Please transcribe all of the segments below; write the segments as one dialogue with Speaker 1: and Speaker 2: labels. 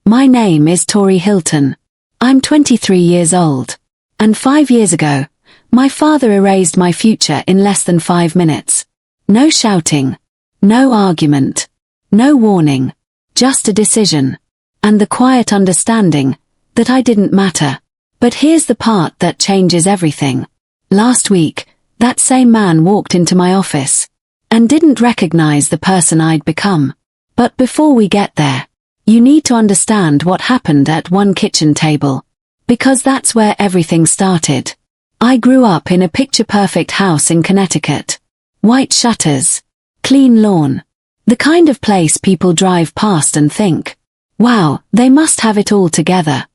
Speaker 1: My name is Tori Hilton. I'm 23 years old. And 5 years ago, my father erased my future in less than 5 minutes. No shouting. No argument. No warning. Just a decision. And the quiet understanding that I didn't matter. But here's the part that changes everything. Last week, that same man walked into my office and didn't recognize the person I'd become. But before we get there, you need to understand what happened at one kitchen table. Because that's where everything started. I grew up in a picture-perfect house in Connecticut. White shutters. Clean lawn. The kind of place people drive past and think, wow, they must have it all together.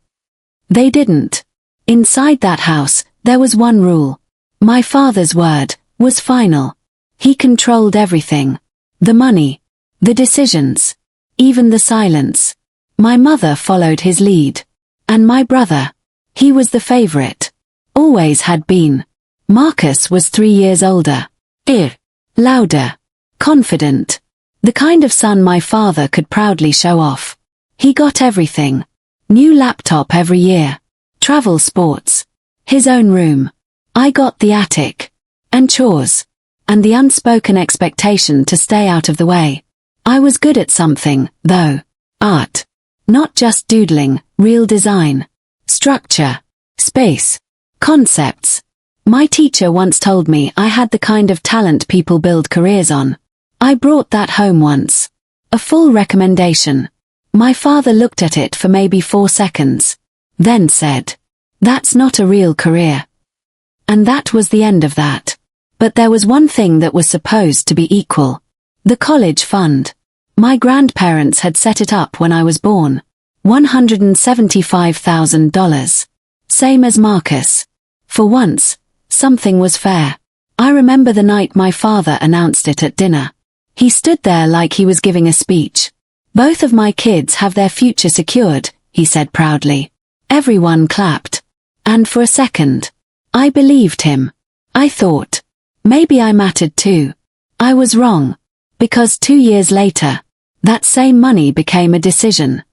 Speaker 1: They didn't. Inside that house, there was one rule. My father's word was final. He controlled everything. The money. The decisions. Even the silence. My mother followed his lead. And my brother. He was the favorite. Always had been. Marcus was 3 years older. Louder. Confident. The kind of son my father could proudly show off. He got everything. New laptop every year. Travel sports. His own room. I got the attic. And chores. And the unspoken expectation to stay out of the way. I was good at something, though. Art. Not just doodling, real design. Structure. Space. Concepts. My teacher once told me I had the kind of talent people build careers on. I brought that home once. A full recommendation. My father looked at it for maybe 4 seconds. Then said, "That's not a real career." And that was the end of that. But there was one thing that was supposed to be equal. The college fund. My grandparents had set it up when I was born. $175,000. Same as Marcus. For once, something was fair. I remember the night my father announced it at dinner. He stood there like he was giving a speech. "Both of my kids have their future secured," he said proudly. Everyone clapped. And for a second, I believed him. I thought, maybe I mattered too. I was wrong. Because 2 years later, that same money became a decision.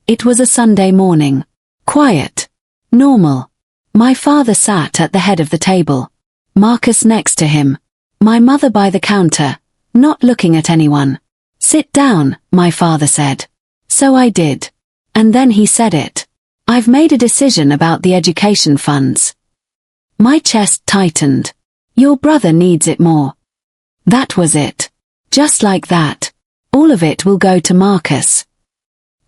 Speaker 1: It was a Sunday morning. Quiet. Normal. My father sat at the head of the table. Marcus next to him. My mother by the counter, not looking at anyone. "Sit down," my father said. So I did. And then he said it. "I've made a decision about the education funds." My chest tightened. "Your brother needs it more." That was it. Just like that. All of it will go to Marcus.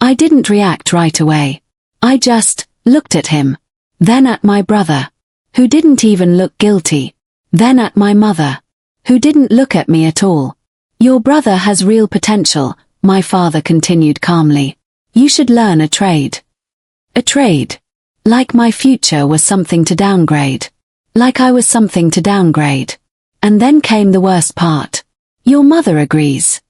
Speaker 1: I didn't react right away. I just looked at him. Then at my brother, who didn't even look guilty. Then at my mother, who didn't look at me at all. "Your brother has real potential," my father continued calmly. "You should learn a trade." A trade. Like my future was something to downgrade. Like I was something to downgrade. And then came the worst part. "Your mother agrees."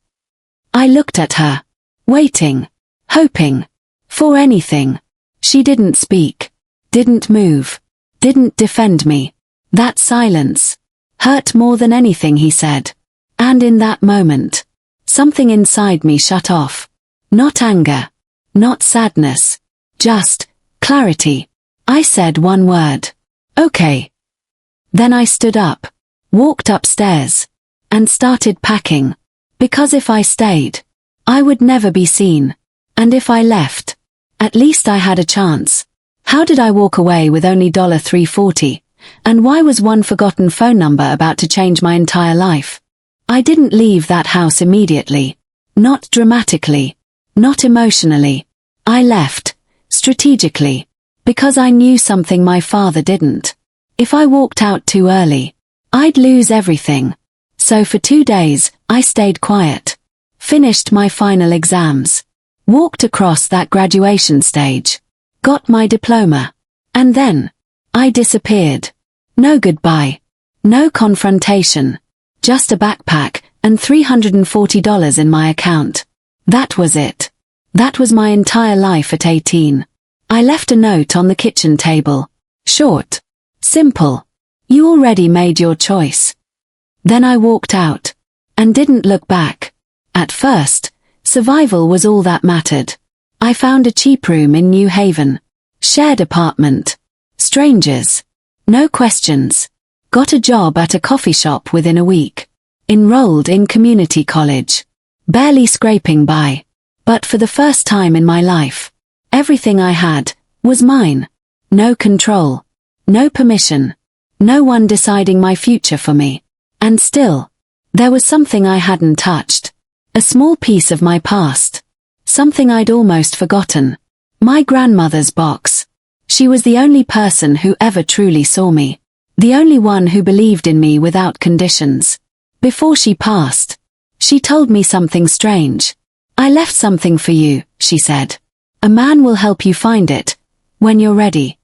Speaker 1: I looked at her. Waiting. Hoping. For anything. She didn't speak. Didn't move. Didn't defend me. That silence hurt more than anything he said. And in that moment, something inside me shut off. Not anger. Not sadness. Just clarity. I said one word. "Okay." Then I stood up, walked upstairs, and started packing. Because if I stayed, I would never be seen. And if I left, at least I had a chance. How did I walk away with only $340? And why was one forgotten phone number about to change my entire life? I didn't leave that house immediately. Not dramatically. Not emotionally. I left, strategically. Because I knew something my father didn't. If I walked out too early, I'd lose everything. So for 2 days, I stayed quiet. Finished my final exams. Walked across that graduation stage. Got my diploma. And then, I disappeared. No goodbye. No confrontation. Just a backpack, and $340 in my account. That was it. That was my entire life at 18. I left a note on the kitchen table. Short. Simple. You already made your choice. Then I walked out. And didn't look back. At first, survival was all that mattered. I found a cheap room in New Haven. Shared apartment. Strangers. No questions. Got a job at a coffee shop within a week. Enrolled in community college. Barely scraping by. But for the first time in my life, everything I had was mine. No control. No permission. No one deciding my future for me. And still, there was something I hadn't touched. A small piece of my past. Something I'd almost forgotten. My grandmother's box. She was the only person who ever truly saw me. The only one who believed in me without conditions. Before she passed, she told me something strange. I left something for you, she said. A man will help you find it, when you're ready.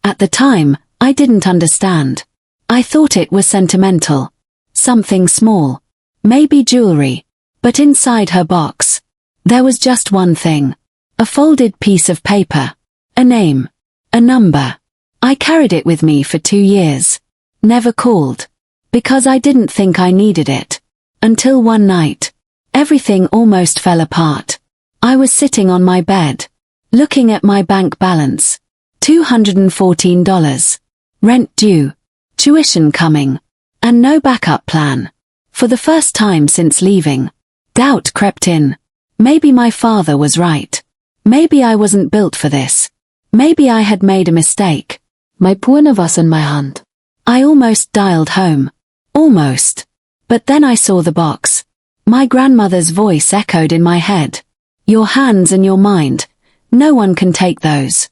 Speaker 1: At the time, I didn't understand. I thought it was sentimental. Something small. Maybe jewelry. But inside her box, there was just one thing. A folded piece of paper. A name. A number. I carried it with me for 2 years. Never called. Because I didn't think I needed it. Until one night, everything almost fell apart. I was sitting on my bed, looking at my bank balance. $214. Rent due. Tuition coming. And no backup plan. For the first time since leaving, doubt crept in. Maybe my father was right. Maybe I wasn't built for this. Maybe I had made a mistake.
Speaker 2: My phone was in my hand.
Speaker 1: I almost dialed home. Almost. But then I saw the box. My grandmother's voice echoed in my head. Your hands and your mind. No one can take those.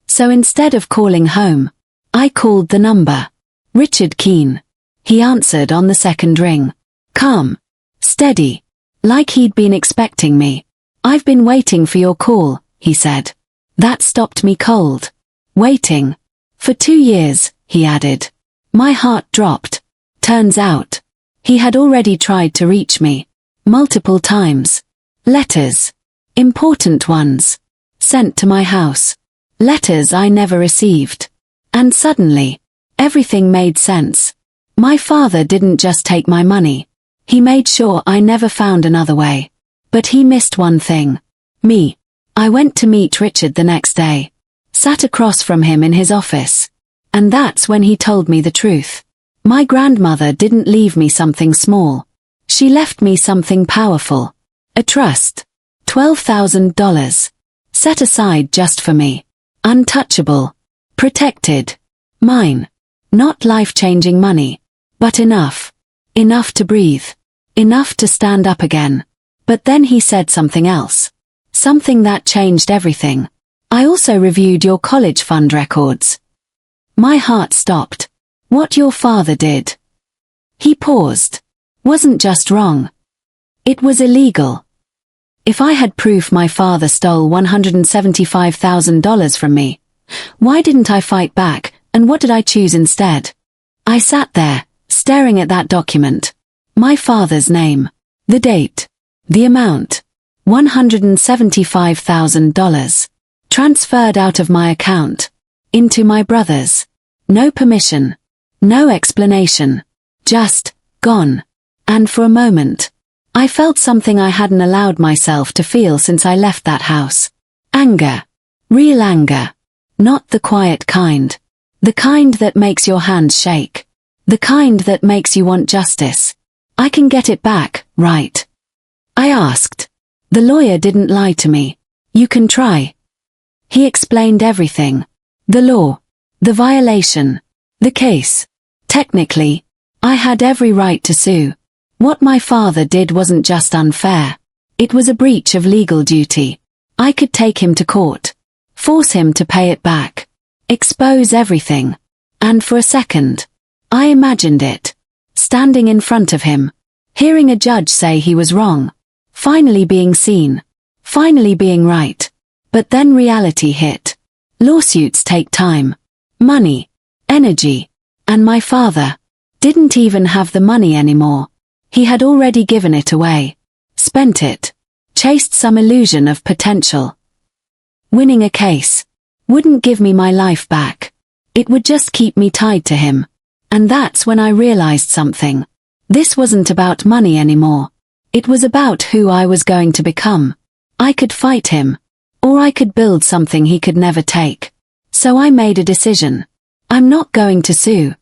Speaker 1: So instead of calling home, I called the number. Richard Keene. He answered on the second ring. Calm. Steady. Like he'd been expecting me. I've been waiting for your call, he said. That stopped me cold. Waiting. For 2 years, he added. My heart dropped. Turns out, he had already tried to reach me. Multiple times. Letters. Important ones. Sent to my house. Letters I never received. And suddenly, everything made sense. My father didn't just take my money. He made sure I never found another way. But he missed one thing. Me. I went to meet Richard the next day. Sat across from him in his office. And that's when he told me the truth. My grandmother didn't leave me something small. She left me something powerful. A trust. $12,000. Set aside just for me. Untouchable. Protected. Mine. Not life-changing money. But enough. Enough to breathe. Enough to stand up again. But then he said something else. Something that changed everything. I also reviewed your college fund records. My heart stopped. What your father did. He paused. Wasn't just wrong. It was illegal. If I had proof my father stole $175,000 from me, why didn't I fight back, and what did I choose instead? I sat there, staring at that document. My father's name. The date. The amount. $175,000. Transferred out of my account. Into my brother's. No permission. No explanation. Just, gone. And for a moment, I felt something I hadn't allowed myself to feel since I left that house. Anger. Real anger. Not the quiet kind. The kind that makes your hands shake. The kind that makes you want justice. I can get it back, right? I asked. The lawyer didn't lie to me. You can try. He explained everything. The law. The violation. The case. Technically, I had every right to sue. What my father did wasn't just unfair. It was a breach of legal duty. I could take him to court. Force him to pay it back. Expose everything. And for a second, I imagined it. Standing in front of him. Hearing a judge say he was wrong. Finally being seen. Finally being right. But then reality hit. Lawsuits take time. Money. Energy. And my father didn't even have the money anymore. He had already given it away. Spent it. Chased some illusion of potential. Winning a case wouldn't give me my life back. It would just keep me tied to him. And that's when I realized something. This wasn't about money anymore. It was about who I was going to become. I could fight him. Or I could build something he could never take. So I made a decision. I'm not going to sue.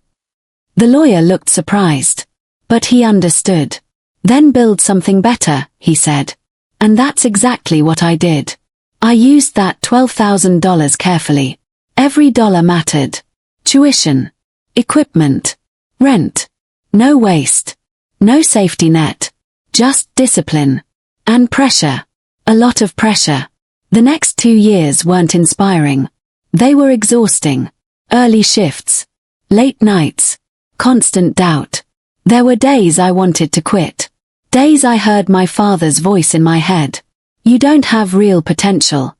Speaker 1: The lawyer looked surprised. But he understood. Then build something better, he said. And that's exactly what I did. I used that $12,000 carefully. Every dollar mattered. Tuition. Equipment. Rent. No waste. No safety net. Just discipline. And pressure. A lot of pressure. The next 2 years weren't inspiring. They were exhausting. Early shifts. Late nights. Constant doubt. There were days I wanted to quit. Days I heard my father's voice in my head. You don't have real potential.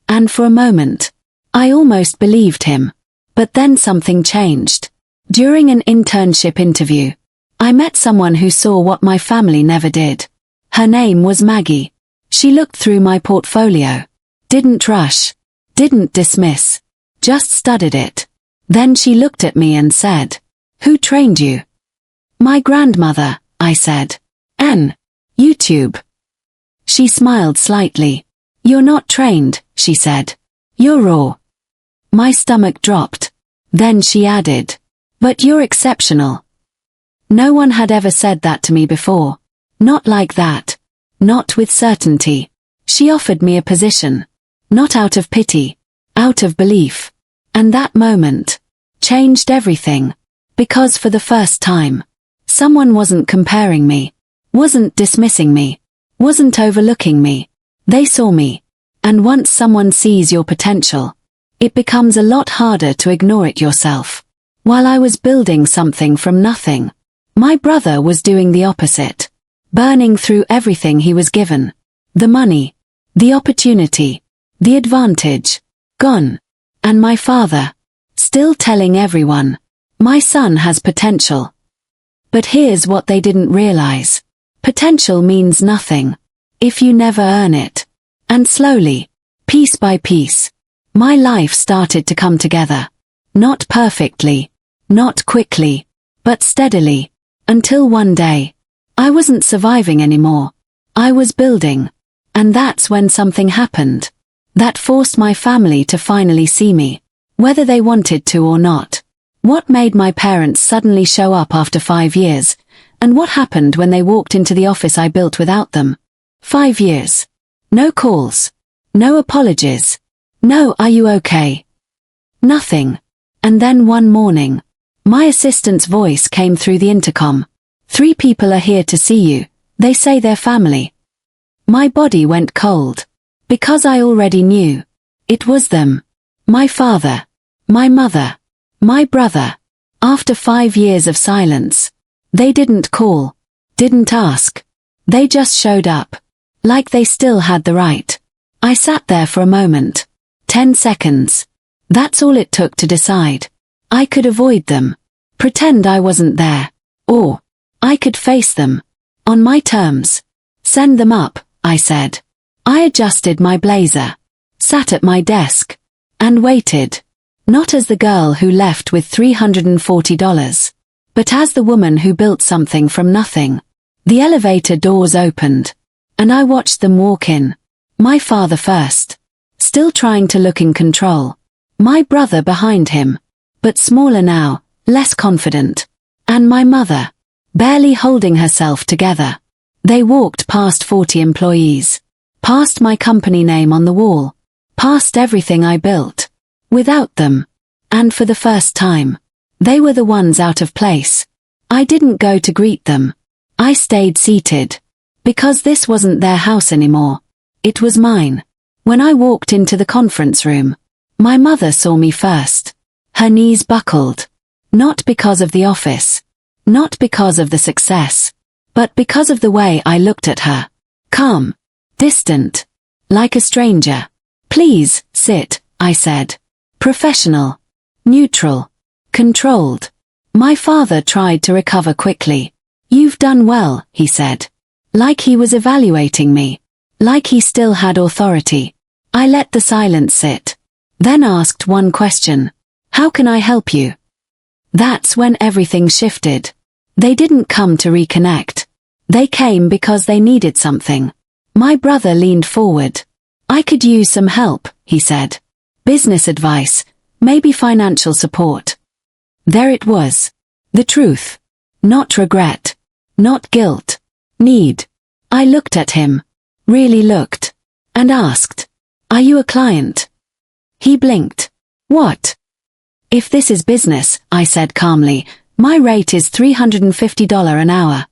Speaker 1: And for a moment, I almost believed him. But then something changed. During an internship interview, I met someone who saw what my family never did. Her name was Maggie. She looked through my portfolio. Didn't rush. Didn't dismiss. Just studied it. Then she looked at me and said, "Who trained you?" "My grandmother," I said. YouTube." She smiled slightly. "You're not trained," she said. "You're raw." My stomach dropped. Then she added, "But you're exceptional." No one had ever said that to me before. Not like that. Not with certainty. She offered me a position. Not out of pity. Out of belief. And that moment changed everything. Because for the first time, someone wasn't comparing me. Wasn't dismissing me. Wasn't overlooking me. They saw me. And once someone sees your potential, it becomes a lot harder to ignore it yourself. While I was building something from nothing, my brother was doing the opposite. Burning through everything he was given. The money. The opportunity. The advantage. Gone. And my father. Still telling everyone, "My son has potential." But here's what they didn't realize. Potential means nothing if you never earn it. And slowly, piece by piece, my life started to come together. Not perfectly, not quickly, but steadily, until one day, I wasn't surviving anymore. I was building. And that's when something happened. That forced my family to finally see me, whether they wanted to or not. What made my parents suddenly show up after 5 years, and what happened when they walked into the office I built without them? 5 years. No calls. No apologies. No "Are you okay?" Nothing. And then one morning, my assistant's voice came through the intercom. "3 people are here to see you, they say they're family." My body went cold. Because I already knew. It was them. My father. My mother. My brother. After 5 years of silence. They didn't call. Didn't ask. They just showed up. Like they still had the right. I sat there for a moment. 10 seconds. That's all it took to decide. I could avoid them. Pretend I wasn't there. Or, I could face them. On my terms. Send them up, I said. I adjusted my blazer. Sat at my desk. And waited. Not as the girl who left with $340. But as the woman who built something from nothing. The elevator doors opened. And I watched them walk in. My father first. Still trying to look in control. My brother behind him. But smaller now, less confident. And my mother. Barely holding herself together. They walked past 40 employees. Past my company name on the wall. Past everything I built. Without them. And for the first time. They were the ones out of place. I didn't go to greet them. I stayed seated. Because this wasn't their house anymore. It was mine. When I walked into the conference room, my mother saw me first. Her knees buckled. Not because of the office. Not because of the success. But because of the way I looked at her. Calm. Distant. Like a stranger. "Please, sit," I said. Professional. Neutral. Controlled. My father tried to recover quickly. "You've done well," he said. Like he was evaluating me. Like he still had authority. I let the silence sit. Then asked one question. "How can I help you?" That's when everything shifted. They didn't come to reconnect. They came because they needed something. My brother leaned forward. I could use some help, he said. Business advice, maybe financial support. There it was. The truth. Not regret. Not guilt. Need. I looked at him. Really looked. And asked, "Are you a client?" He blinked. What? If this is business, I said calmly, my rate is $350 an hour.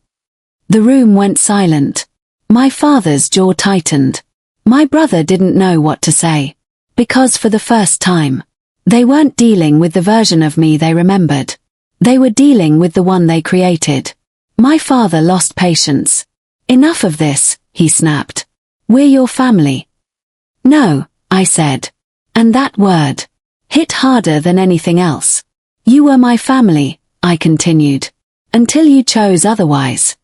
Speaker 1: The room went silent. My father's jaw tightened. My brother didn't know what to say. Because for the first time, they weren't dealing with the version of me they remembered. They were dealing with the one they created. My father lost patience. Enough of this, he snapped. We're your family. No, I said. And that word hit harder than anything else. You were my family, I continued. Until you chose otherwise.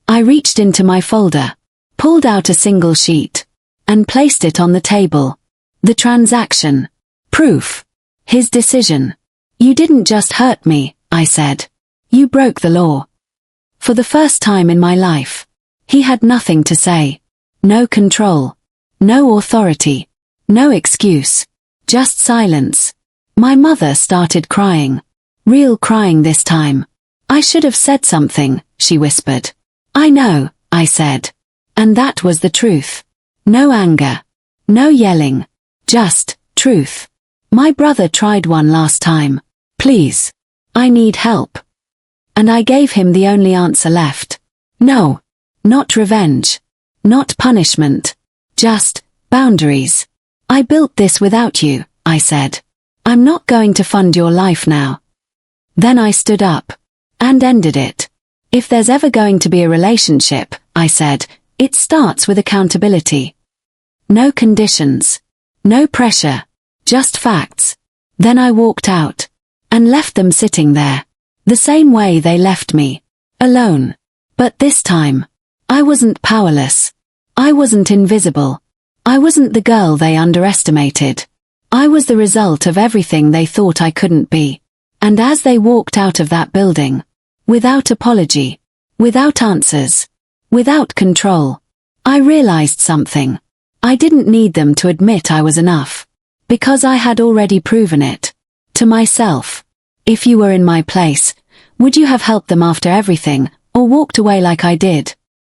Speaker 1: I reached into my folder, pulled out a single sheet, and placed it on the table. The transaction. Proof. His decision. You didn't just hurt me, I said. You broke the law. For the first time in my life, he had nothing to say. No control. No authority. No excuse. Just silence. My mother started crying. Real crying this time. I should have said something, she whispered. I know, I said. And that was the truth. No anger. No yelling. Just truth. My brother tried one last time. Please. I need help. And I gave him the only answer left. No. Not revenge. Not punishment. Just boundaries. I built this without you, I said. I'm not going to fund your life now. Then I stood up. And ended it. If there's ever going to be a relationship, I said, it starts with accountability. No conditions. No pressure. Just facts. Then I walked out. And left them sitting there. The same way they left me. Alone. But this time, I wasn't powerless. I wasn't invisible. I wasn't the girl they underestimated. I was the result of everything they thought I couldn't be. And as they walked out of that building, without apology, without answers, without control, I realized something. I didn't need them to admit I was enough. Because I had already proven it. To myself. If you were in my place, would you have helped them after everything, or walked away like I did?